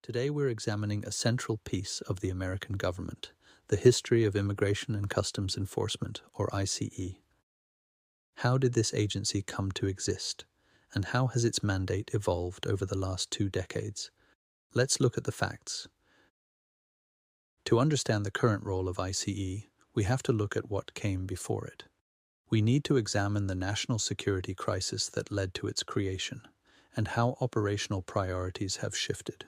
Today we're examining a central piece of the American government, the history of Immigration and Customs Enforcement, or ICE. How did this agency come to exist, and how has its mandate evolved over the last 2 decades? Let's look at the facts. To understand the current role of ICE, we have to look at what came before it. We need to examine the national security crisis that led to its creation, and how operational priorities have shifted.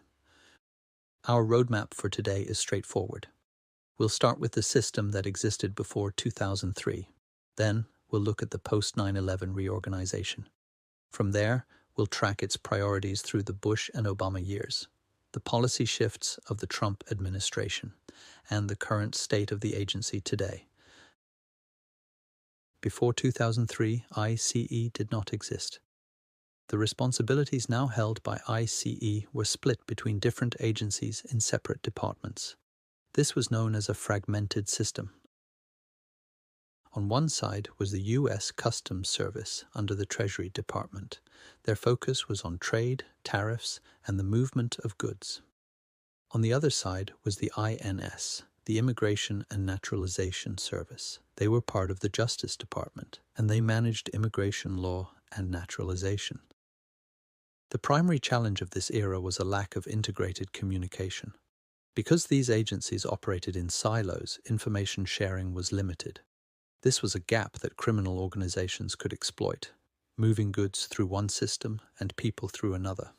Our roadmap for today is straightforward. We'll start with the system that existed before 2003. Then, we'll look at the post-9/11 reorganization. From there, we'll track its priorities through the Bush and Obama years, the policy shifts of the Trump administration, and the current state of the agency today. Before 2003, ICE did not exist. The responsibilities now held by ICE were split between different agencies in separate departments. This was known as a fragmented system. On one side was the U.S. Customs Service under the Treasury Department. Their focus was on trade, tariffs, and the movement of goods. On the other side was the INS, the Immigration and Naturalization Service. They were part of the Justice Department, and they managed immigration law and naturalization. The primary challenge of this era was a lack of integrated communication. Because these agencies operated in silos, information sharing was limited. This was a gap that criminal organizations could exploit, moving goods through one system and people through another.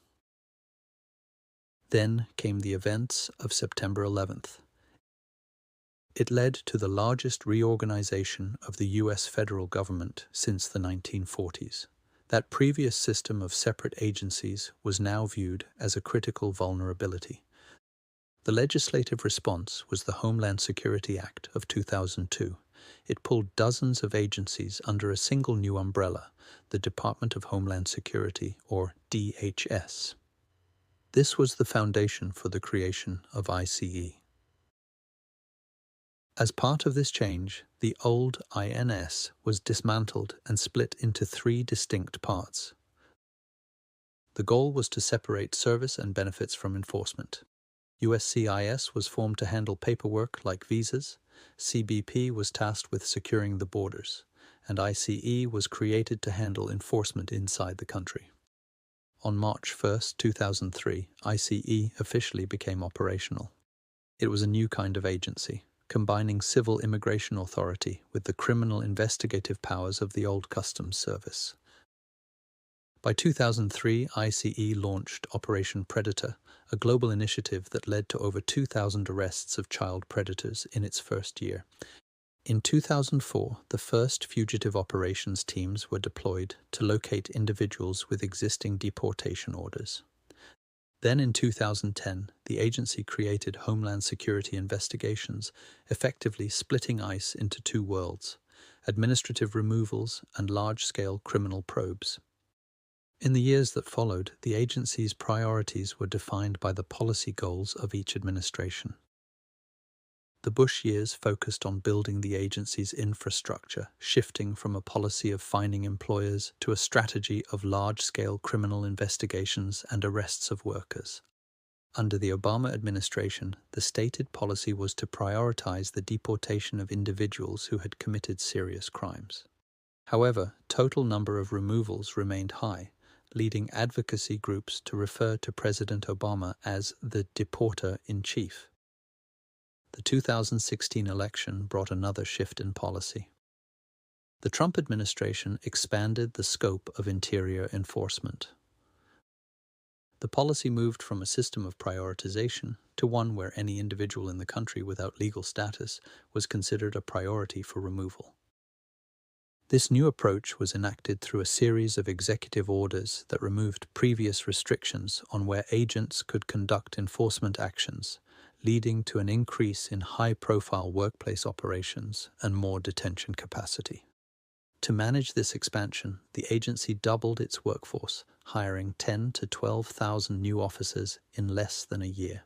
Then came the events of September 11th. It led to the largest reorganization of the U.S. federal government since the 1940s. That previous system of separate agencies was now viewed as a critical vulnerability. The legislative response was the Homeland Security Act of 2002. It pulled dozens of agencies under a single new umbrella, the Department of Homeland Security, or DHS. This was the foundation for the creation of ICE. As part of this change, the old INS was dismantled and split into 3 distinct parts. The goal was to separate service and benefits from enforcement. USCIS was formed to handle paperwork like visas, CBP was tasked with securing the borders, and ICE was created to handle enforcement inside the country. On March 1, 2003, ICE officially became operational. It was a new kind of agency, combining civil immigration authority with the criminal investigative powers of the old Customs Service. By 2003, ICE launched Operation Predator, a global initiative that led to over 2,000 arrests of child predators in its first year. In 2004, the first fugitive operations teams were deployed to locate individuals with existing deportation orders. Then in 2010, the agency created Homeland Security Investigations, effectively splitting ICE into 2 worlds: administrative removals and large-scale criminal probes. In the years that followed, the agency's priorities were defined by the policy goals of each administration. The Bush years focused on building the agency's infrastructure, shifting from a policy of fining employers to a strategy of large-scale criminal investigations and arrests of workers. Under the Obama administration, the stated policy was to prioritize the deportation of individuals who had committed serious crimes. However, total number of removals remained high, leading advocacy groups to refer to President Obama as the deporter-in-chief. The 2016 election brought another shift in policy. The Trump administration expanded the scope of interior enforcement. The policy moved from a system of prioritization to one where any individual in the country without legal status was considered a priority for removal. This new approach was enacted through a series of executive orders that removed previous restrictions on where agents could conduct enforcement actions, leading to an increase in high-profile workplace operations and more detention capacity. To manage this expansion, the agency doubled its workforce, hiring 10,000 to 12,000 new officers in less than a year.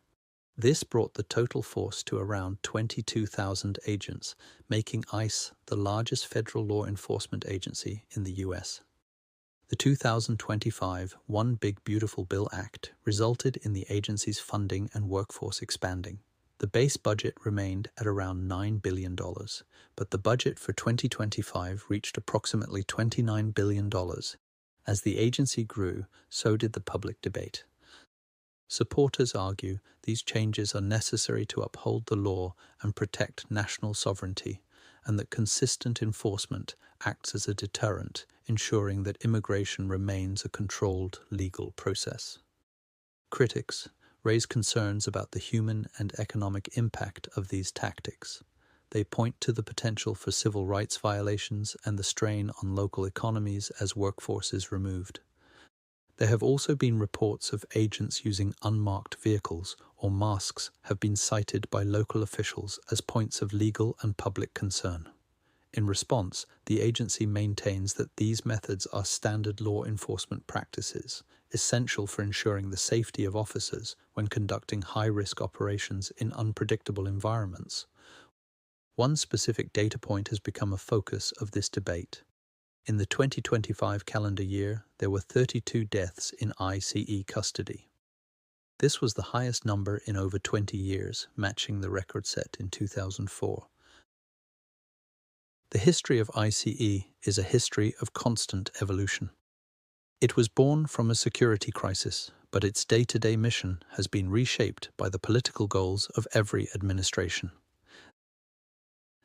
This brought the total force to around 22,000 agents, making ICE the largest federal law enforcement agency in the U.S. The 2025 One Big Beautiful Bill Act resulted in the agency's funding and workforce expanding. The base budget remained at around $9 billion, but the budget for 2025 reached approximately $29 billion. As the agency grew, so did the public debate. Supporters argue these changes are necessary to uphold the law and protect national sovereignty, and that consistent enforcement acts as a deterrent, ensuring that immigration remains a controlled legal process. Critics raise concerns about the human and economic impact of these tactics. They point to the potential for civil rights violations and the strain on local economies as workforce is removed. There have also been reports of agents using unmarked vehicles or masks have been cited by local officials as points of legal and public concern. In response, the agency maintains that these methods are standard law enforcement practices, essential for ensuring the safety of officers when conducting high-risk operations in unpredictable environments. One specific data point has become a focus of this debate. In the 2025 calendar year, there were 32 deaths in ICE custody. This was the highest number in over 20 years, matching the record set in 2004. The history of ICE is a history of constant evolution. It was born from a security crisis, but its day-to-day mission has been reshaped by the political goals of every administration.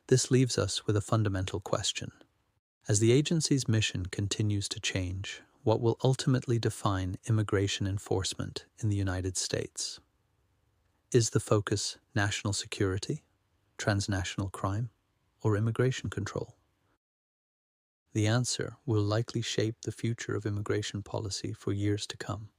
This leaves us with a fundamental question. As the agency's mission continues to change, what will ultimately define immigration enforcement in the United States? Is the focus national security, transnational crime, or immigration control? The answer will likely shape the future of immigration policy for years to come.